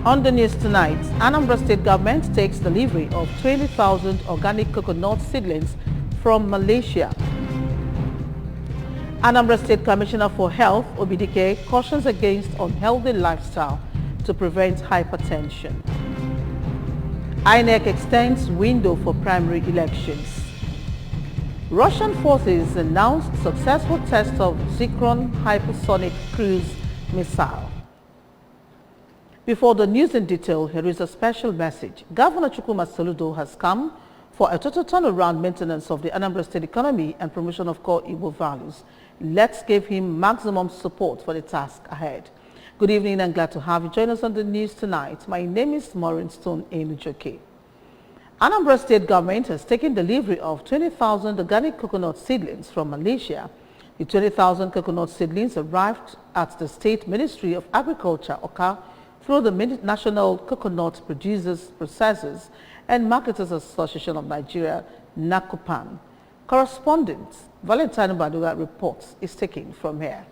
On the news tonight, Anambra State government takes delivery of 20,000 organic coconut seedlings from Malaysia. Anambra State Commissioner for Health, Obidike, cautions against unhealthy lifestyle to prevent hypertension. INEC extends window for primary elections. Russian forces announced successful test of Zircon hypersonic cruise missile. Before the news in detail, here is a special message. Governor Chukwuma Soludo has come for a total turnaround maintenance of the Anambra State economy and promotion of core Igbo values. Let's give him maximum support for the task ahead. Good evening and glad to have you join us on the news tonight. My name is Maureen Stone Enujoke. Anambra State government has taken delivery of 20,000 organic coconut seedlings from Malaysia. The 20,000 coconut seedlings arrived at the State Ministry of Agriculture, Oka, through the National Coconut Producers, Processors and Marketers Association of Nigeria, NACOPAN. Correspondent Valentine Baduga reports is taken from here.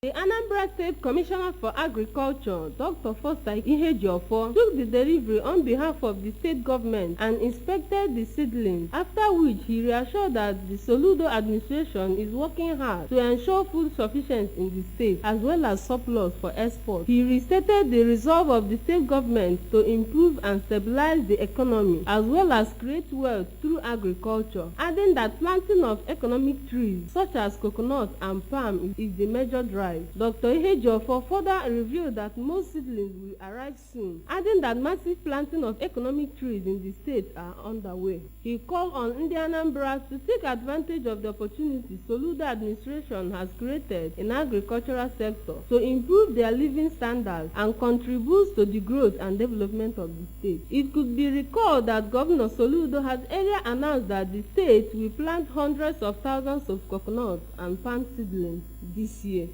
The Anambra State Commissioner for Agriculture, Dr. Foster Ihejiofo, took the delivery on behalf of the state government and inspected the seedlings, after which he reassured that the Soludo administration is working hard to ensure food sufficiency in the state as well as surplus for export. He restated the resolve of the state government to improve and stabilize the economy as well as create wealth through agriculture, adding that planting of economic trees such as coconut and palm is the major drive. Dr. Ihejiofo further revealed that most seedlings will arrive soon, adding that massive planting of economic trees in the state are underway. He called on Ndi Anambra to take advantage of the opportunities Soludo administration has created in agricultural sector to improve their living standards and contribute to the growth and development of the state. It could be recalled that Governor Soludo had earlier announced that the state will plant hundreds of thousands of coconuts and palm seedlings this year.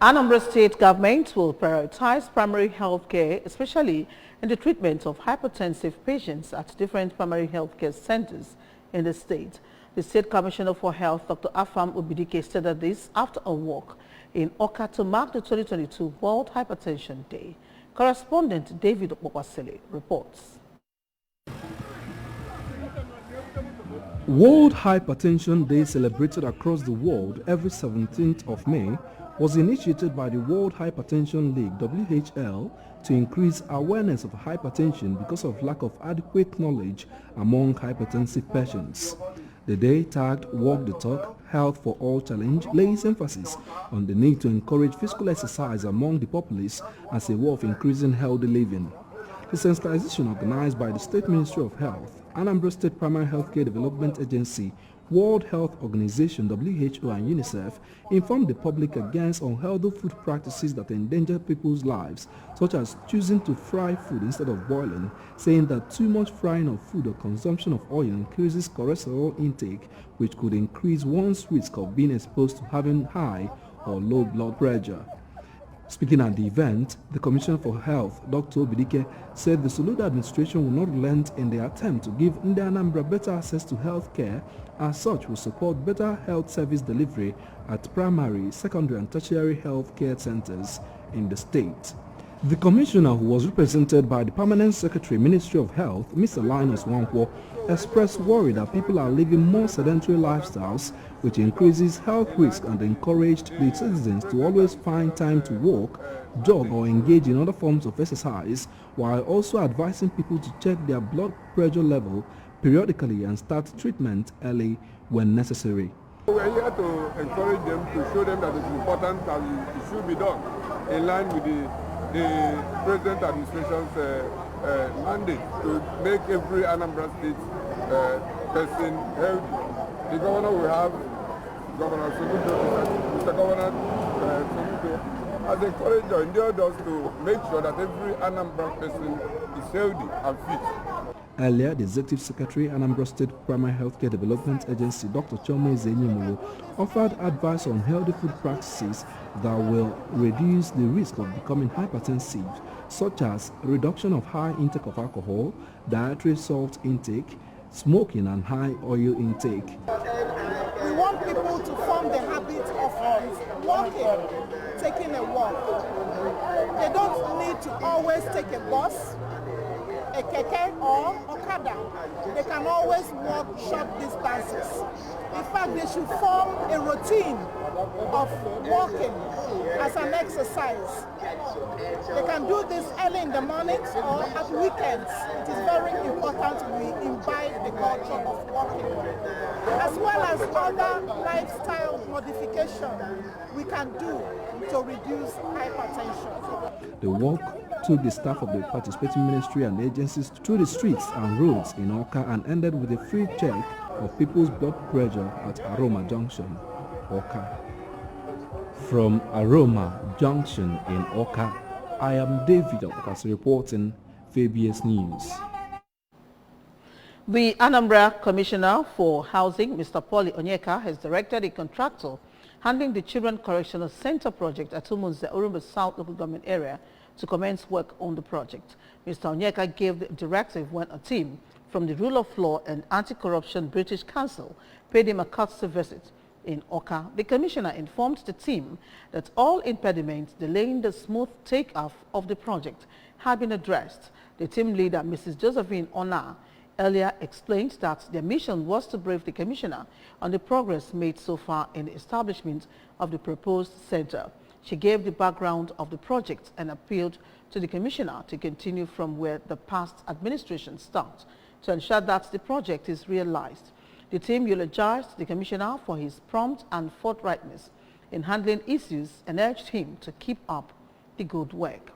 Anambra State government will prioritize primary health care, especially in the treatment of hypertensive patients at different primary health care centers in the state. The State Commissioner for Health, Dr. Afam Obidike, stated this after a walk in Oka to mark the 2022 World Hypertension Day. Correspondent David Okwasile reports. World Hypertension Day, celebrated across the world every 17th of May, was initiated by the World Hypertension League (WHL) to increase awareness of hypertension because of lack of adequate knowledge among hypertensive patients. The day, tagged Walk the Talk, Health for All Challenge, lays emphasis on the need to encourage physical exercise among the populace as a way of increasing healthy living. The sensitization, organized by the State Ministry of Health, Anambra State Primary Healthcare Development Agency, World Health Organization (WHO) and UNICEF, informed the public against unhealthy food practices that endanger people's lives, such as choosing to fry food instead of boiling, saying that too much frying of food or consumption of oil increases cholesterol intake, which could increase one's risk of being exposed to having high or low blood pressure. Speaking at the event, the Commissioner for Health, Dr. Obidike, said the Soludo administration will not relent in their attempt to give Ndi Anambra better access to health care. As such, will support better health service delivery at primary, secondary and tertiary health care centers in the state. The Commissioner, who was represented by the Permanent Secretary, Ministry of Health, Mr. Linus Wankwo, expressed worry that people are living more sedentary lifestyles, which increases health risk, and encouraged the citizens to always find time to walk, jog or engage in other forms of exercise, while also advising people to check their blood pressure level periodically and start treatment early when necessary. We are here to encourage them, to show them that it's important and it should be done in line with the President Administration's mandate to make every Anambra State person healthy. The governor will have, Governor Soludo, Mr. Governor Soludo, has encouraged or endeared us to make sure that every Anambra person is healthy and fit. Earlier, the Executive Secretary, Anambra State Primary Healthcare Development Agency, Dr. Chome Zenyimulu, offered advice on healthy food practices that will reduce the risk of becoming hypertensive, such as reduction of high intake of alcohol, dietary salt intake, smoking and high oil intake. We want people people to form the habit of walking, taking a walk. They don't need to always take a bus, a keke or okada. They can always walk short distances. In fact, they should form a routine of walking as an exercise. They can do this early in the mornings or at weekends. It is very important we imbibe the culture of walking, as well as other lifestyle modification we can do to reduce hypertension. The walk took the staff of the participating ministry and agencies to the streets and roads in Awka and ended with a free check of people's blood pressure at Aroma Junction, Awka. From Aroma Junction in Awka, I am David Okas reporting FABS News. The Anambra Commissioner for Housing, Mr. Paul Onyeka, has directed a contractor handling the Children Correctional Center project at Umunze, Orumba South local government area to commence work on the project. Mr. Onyeka gave the directive when a team from the Rule of Law and Anti-Corruption British Council paid him a courtesy visit in Awka. The commissioner informed the team that all impediments delaying the smooth takeoff of the project had been addressed. The team leader, Mrs. Josephine Ona, earlier explained that their mission was to brief the commissioner on the progress made so far in the establishment of the proposed center. She gave the background of the project and appealed to the commissioner to continue from where the past administration stopped to ensure that the project is realized. The team eulogized the commissioner for his prompt and forthrightness in handling issues and urged him to keep up the good work.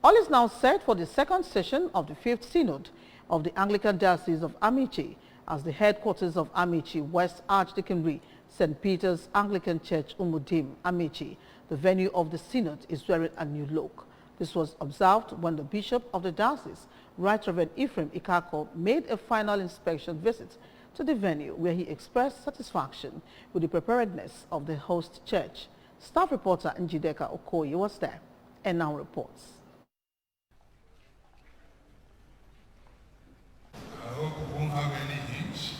All is now set for the second session of the 5th Synod of the Anglican Diocese of Amici as the headquarters of Amici West Archdeaconry, St. Peter's Anglican Church, Umudim, Amici. The venue of the Synod is wearing a new look. This was observed when the Bishop of the Diocese, Right Reverend Ephraim Ikako, made a final inspection visit to the venue where he expressed satisfaction with the preparedness of the host church. Staff reporter Njideka Okoye was there and now reports.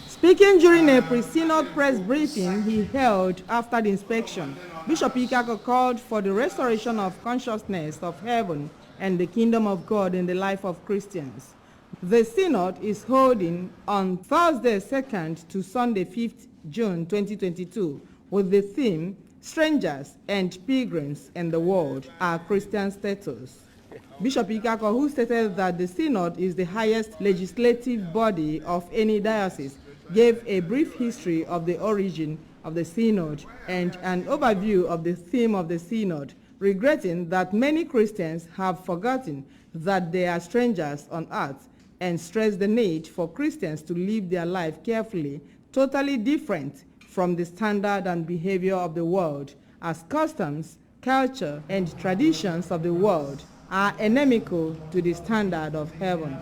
Speaking during a pre-synod press briefing he held after the inspection, Bishop Ikako called for the restoration of consciousness of heaven and the kingdom of God in the life of Christians. The synod is holding on Thursday 2nd to Sunday 5th June 2022 with the theme Strangers and Pilgrims in the World, Our Christian Status. Bishop Ikako, who stated that the synod is the highest legislative body of any diocese, gave a brief history of the origin of the synod and an overview of the theme of the synod, regretting that many Christians have forgotten that they are strangers on earth, and stressed the need for Christians to live their life carefully, totally different from the standard and behavior of the world, as customs, culture, and traditions of the world are inimical to the standard of heaven.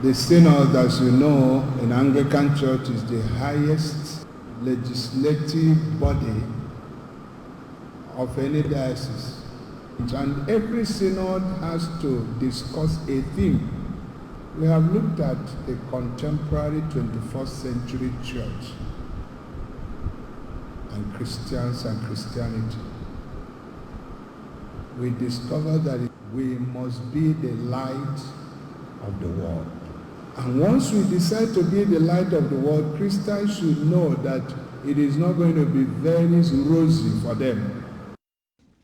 The synod, as you know, in Anglican Church is the highest legislative body of any diocese. And every synod has to discuss a theme. We have looked at the contemporary 21st century church and Christians and Christianity. We discovered that we must be the light of the world. And once we decide to be the light of the world, Christians should know that it is not going to be very rosy for them.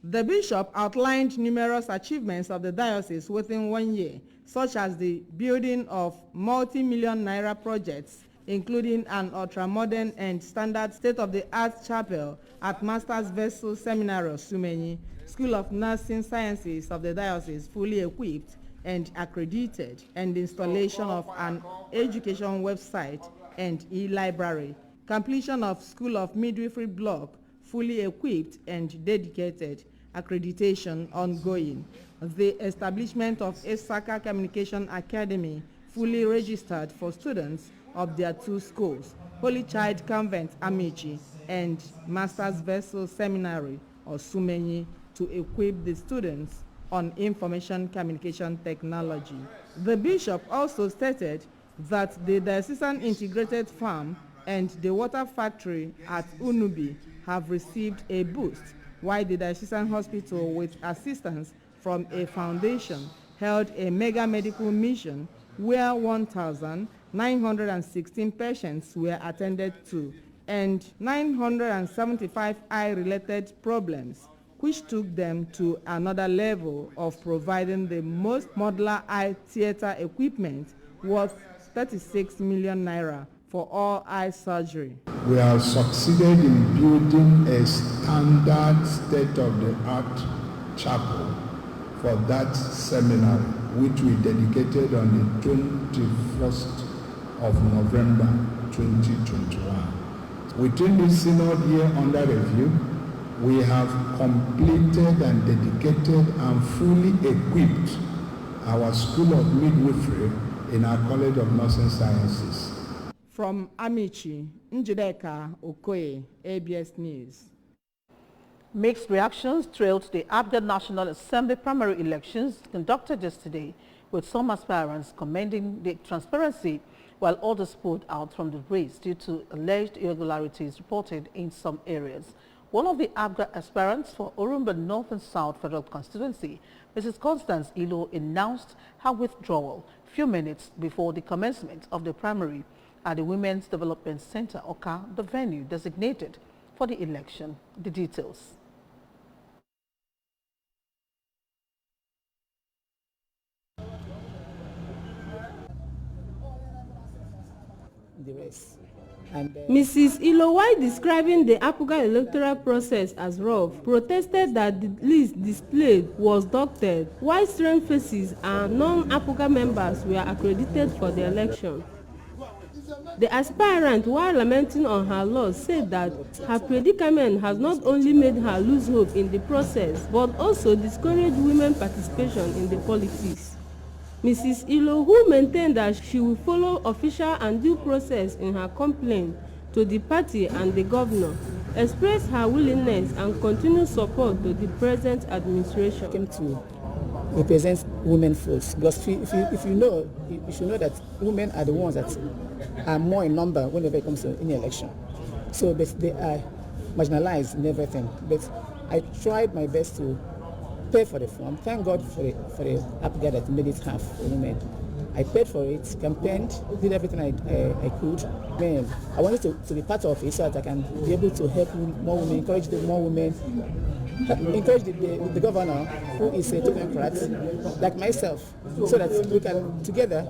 The bishop outlined numerous achievements of the diocese within 1 year, such as the building of multi-million naira projects, including an ultra-modern and standard state-of-the-art chapel at Master's Vessel Seminary Sumenyi, School of Nursing Sciences of the diocese fully equipped and accredited, and the installation of an education website and e-library, completion of School of Midwifery block fully equipped and dedicated, accreditation ongoing, the establishment of Esaka Communication Academy fully registered for students of their 2 schools, Holy Child Convent Amici and Master's Vessel Seminary or Sumenyi, to equip the students on information communication technology. The bishop also stated that the diocesan integrated farm and the water factory at Unubi have received a boost, while the Diocesan Hospital, with assistance from a foundation, held a mega medical mission where 1,916 patients were attended to, and 975 eye-related problems, which took them to another level of providing the most modular eye theater equipment worth 36 million naira for all eye surgery. We have succeeded in building a standard state-of-the-art chapel for that seminary, which we dedicated on the 21st of November 2021. Within this synod year under review, we have completed and dedicated and fully equipped our School of Midwifery in our College of Nursing Sciences. From Amici, Njideka Okoye, ABS News. Mixed reactions trailed the APGA National Assembly primary elections conducted yesterday, with some aspirants commending the transparency, while others pulled out from the race due to alleged irregularities reported in some areas. One of the APGA aspirants for Orumba North and South Federal Constituency, Mrs. Constance Ilo, announced her withdrawal few minutes before the commencement of the primary at the Women's Development Center, Oka, the venue designated for the election. The details. The race. And, Mrs. Ilo, while describing the APGA electoral process as rough, protested that the list displayed was doctored, while strange faces and non-APGA members were accredited for the election. The aspirant, while lamenting on her loss, said that her predicament has not only made her lose hope in the process, but also discouraged women participation in the politics. Mrs. Ilo, who maintained that she will follow official and due process in her complaint to the party and the governor, expressed her willingness and continued support to the present administration. Came to represent women first, because if you know, you should know that women are the ones that are more in number whenever it comes to any election. So but they are marginalized in everything. But I tried my best to pay for the form. Thank God for the APGA that made it half for women. I paid for it, campaigned, did everything I could. Man, I wanted to be part of it so that I can be able to help more women, encourage more women, encourage the governor, who is a technocrat, like myself, so that we can together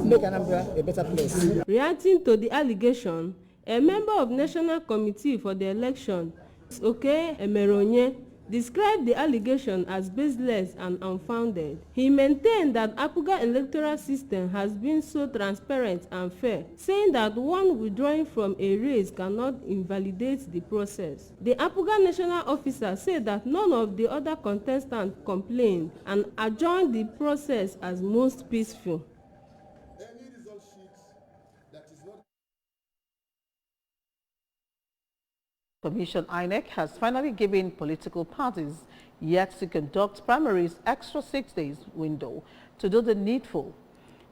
make Anambra a better place. Reacting to the allegation, a member of National Committee for the election, Oke Emeronye, described the allegation as baseless and unfounded. He maintained that APGA electoral system has been so transparent and fair, saying that one withdrawing from a race cannot invalidate the process. The APGA national officer said that none of the other contestants complained and adjourned the process as most peaceful. Commission INEC has finally given political parties yet to conduct primaries extra 6 days window to do the needful.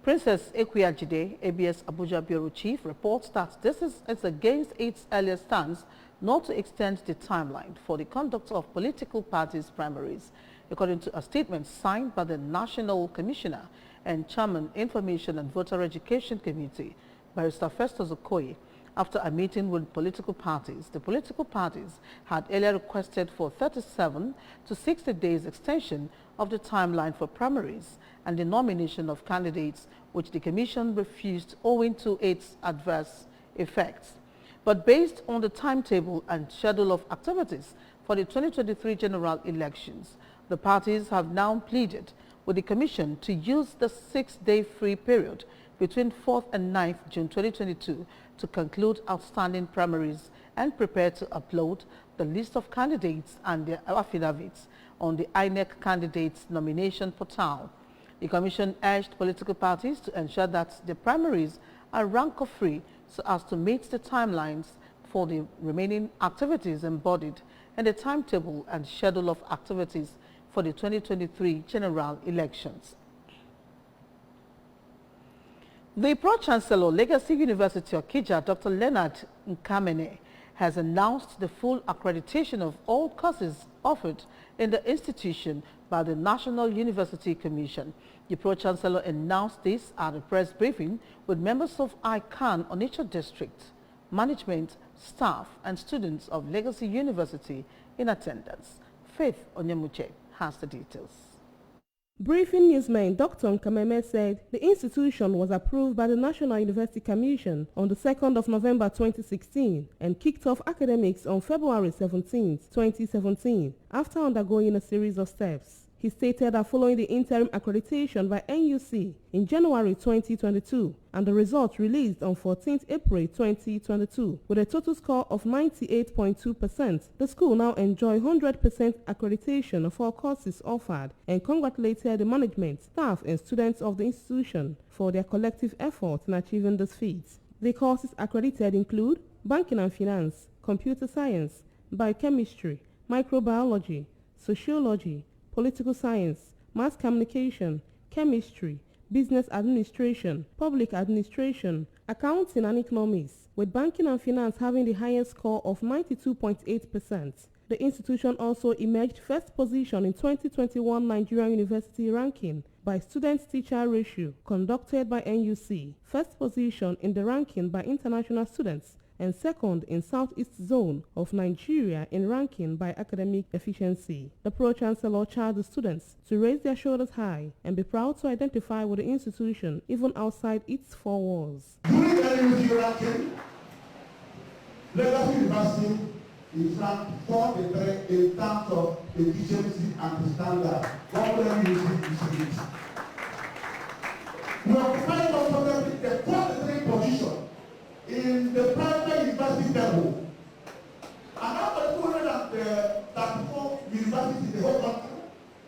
Princess Ekwiyajide, ABS Abuja Bureau Chief, reports that this is against its earlier stance not to extend the timeline for the conduct of political parties primaries, according to a statement signed by the National Commissioner and Chairman Information and Voter Education Committee, Barrister Festus Okoye. After a meeting with political parties, the political parties had earlier requested for 37 to 60 days extension of the timeline for primaries and the nomination of candidates, which the Commission refused owing to its adverse effects. But based on the timetable and schedule of activities for the 2023 general elections, the parties have now pleaded with the Commission to use the 6-day free period between 4th and 9th June 2022 to conclude outstanding primaries and prepare to upload the list of candidates and their affidavits on the INEC candidates nomination portal. The Commission urged political parties to ensure that the primaries are rancor-free so as to meet the timelines for the remaining activities embodied in the timetable and schedule of activities for the 2023 general elections. The Pro-Chancellor, Legacy University Okija, Dr. Leonard Nkamene, has announced the full accreditation of all courses offered in the institution by the National University Commission. The Pro-Chancellor announced this at a press briefing with members of ICANN Onitsha District, management, staff and students of Legacy University in attendance. Faith Onyemuche has the details. Briefing newsman Dr. Nkamene said the institution was approved by the National University Commission on the 2nd of November 2016 and kicked off academics on February 17, 2017, after undergoing a series of steps. He stated that following the interim accreditation by NUC in January 2022 and the results released on 14th April 2022 with a total score of 98.2%, the school now enjoys 100% accreditation of all courses offered and congratulated the management, staff and students of the institution for their collective effort in achieving this feat. The courses accredited include banking and finance, computer science, biochemistry, microbiology, sociology, political science, mass communication, chemistry, business administration, public administration, accounting and economics, with banking and finance having the highest score of 92.8%. The institution also emerged first position in 2021 Nigerian University ranking by student-teacher ratio conducted by NUC, first position in the ranking by international students, and second in Southeast Zone of Nigeria in ranking by academic efficiency. The Pro-Chancellor charged the students to raise their shoulders high and be proud to identify with the institution even outside its four walls. During NUC ranking, Legacy University is ranked 43 in terms of efficiency and standard. We occupy comfortably the 43rd position in the private university level. And out of 234 universities in the whole country,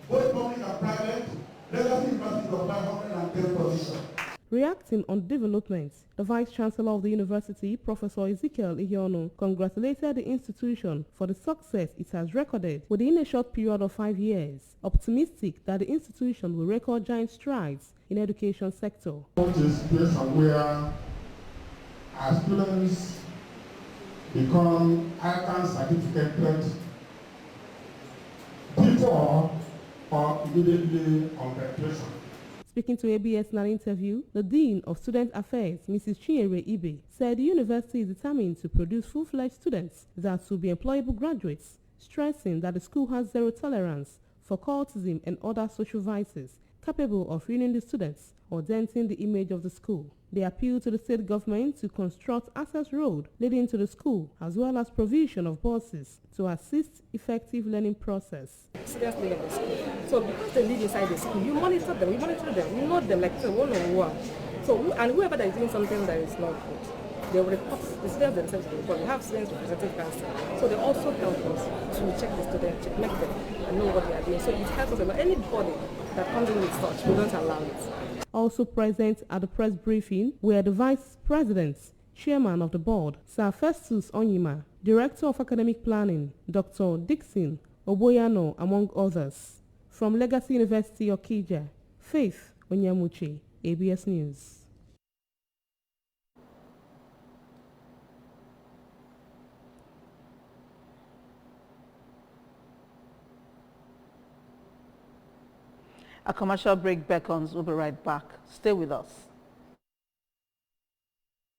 both public and private, Legacy University is occupied 110 position. Reacting on developments, the Vice-Chancellor of the University, Professor Ezekiel Ihonu, congratulated the institution for the success it has recorded within a short period of 5 years, optimistic that the institution will record giant strides in the education sector. This place where our students become ICANN certificated before or immediately on graduation. Speaking to ABS in an interview, the Dean of Student Affairs, Mrs. Chinyere Ibe, said the university is determined to produce full-fledged students that will be employable graduates, stressing that the school has zero tolerance for cultism and other social vices capable of ruining the students or denting the image of the school. They appeal to the state government to construct access road leading to the school as well as provision of buses to assist effective learning process. Students live in the school. So because they live inside the school, you monitor them, you know them like one-on-one. So and whoever that is doing something that is not good, they will report the students themselves to report. We have students representative council. So they also help us to check the students, check them and know what they are doing. So it helps us a lot. Anybody that comes in with such, we don't allow it. Also present at the press briefing were the Vice President, Chairman of the Board, Sir Festus Onyima, Director of Academic Planning, Dr. Dixon Oboyano, among others. From Legacy University Okija, Faith Onyemuche, ABS News. A commercial break beckons. We'll be right back. Stay with us.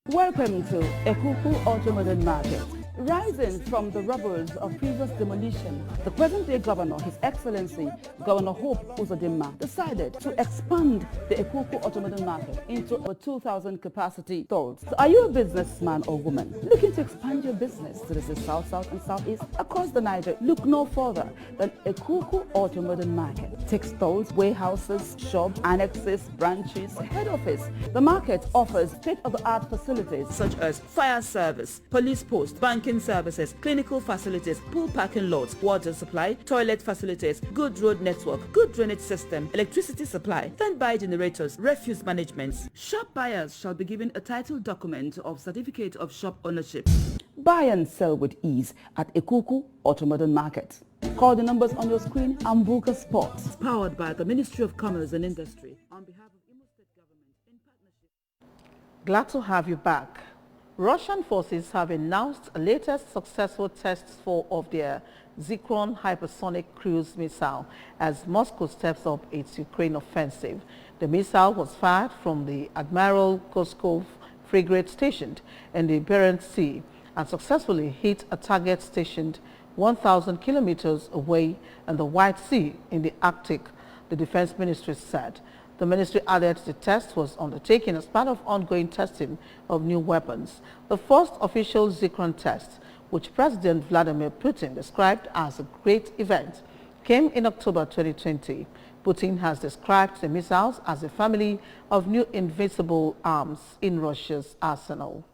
Welcome to Ekuku Auto-Modern Market. Rising from the rubble of previous demolition, the present-day governor, His Excellency Governor Hope Uzodimma, decided to expand the Ekuku Auto-Modern Market into over 2,000 capacity stalls. So are you a businessman or woman looking to expand your business to the South, South and Southeast across the Niger? Look no further than Ekuku Auto-Modern Market. Take stalls, warehouses, shops, annexes, branches, head office. The market offers state-of-the-art facilities such as fire service, police post, banking services, clinical facilities, pool parking lots, water supply, toilet facilities, good road network, good drainage system, electricity supply, standby generators, refuse management. Shop buyers shall be given a title document of certificate of shop ownership. Buy and sell with ease at Ekuku Auto-Modern Market. Call the numbers on your screen and book a spot. Powered by the Ministry of Commerce and Industry on behalf of Imo State Government in partnership. Glad to have you back. Russian forces have announced a latest successful tests of their Zircon hypersonic cruise missile as Moscow steps up its Ukraine offensive. The missile was fired from the Admiral Koskov frigate stationed in the Barents Sea and successfully hit a target stationed 1,000 kilometers away in the White Sea in the Arctic, the Defense Ministry said. The ministry added the test was undertaken as part of ongoing testing of new weapons. The first official Zircon test, which President Vladimir Putin described as a great event, came in October 2020. Putin has described the missiles as a family of new invincible arms in Russia's arsenal.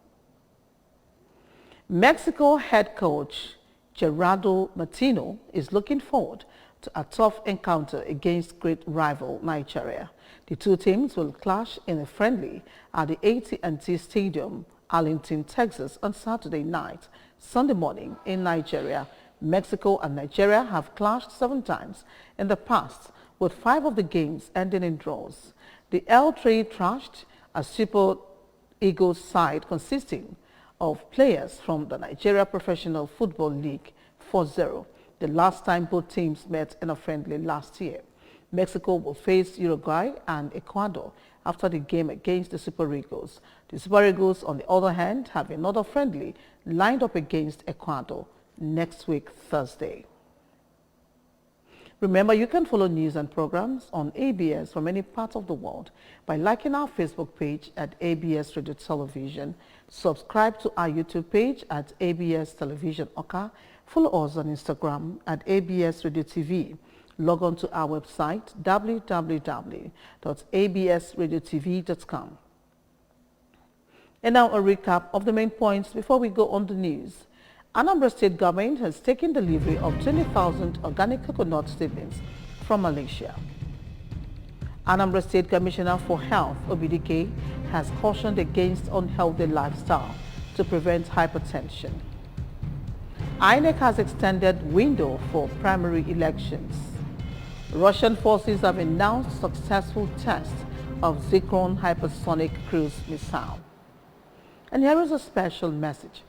Mexico head coach Gerardo Martino is looking forward to a tough encounter against great rival Nigeria. The two teams will clash in a friendly at the AT&T Stadium, Arlington, Texas on Saturday night. Sunday morning in Nigeria. Mexico and Nigeria have clashed 7 times in the past, with 5 of the games ending in draws. The L3 trashed a Super Eagles side consisting of players from the Nigeria Professional Football League 4-0, the last time both teams met in a friendly last year. Mexico will face Uruguay and Ecuador after the game against the Super Eagles. The Super Eagles, on the other hand, have another friendly lined up against Ecuador next week, Thursday. Remember, you can follow news and programs on ABS from any part of the world by liking our Facebook page at ABS Radio Television. Subscribe to our YouTube page at ABS Television Oka. Follow us on Instagram at ABS Radio TV. Log on to our website www.absradiotv.com. And now a recap of the main points before we go on the news. Anambra State government has taken delivery of 20,000 organic coconut seedlings from Malaysia. Anambra State Commissioner for Health, Obidike, has cautioned against unhealthy lifestyle to prevent hypertension. INEC has extended window for primary elections. Russian forces have announced successful test of Zircon hypersonic cruise missile. And here is a special message.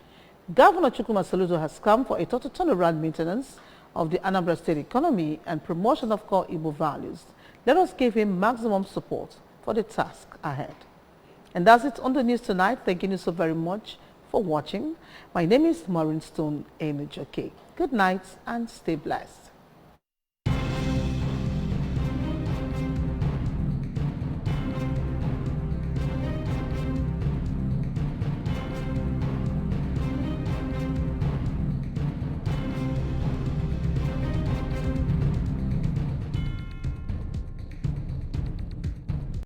Governor Chukwuma Soludo has come for a total turnaround maintenance of the Anambra State economy and promotion of core Igbo values. Let us give him maximum support for the task ahead. And that's it on the news tonight. Thank you so very much for watching. My name is Maureen Stone Enijoke. Good night and stay blessed.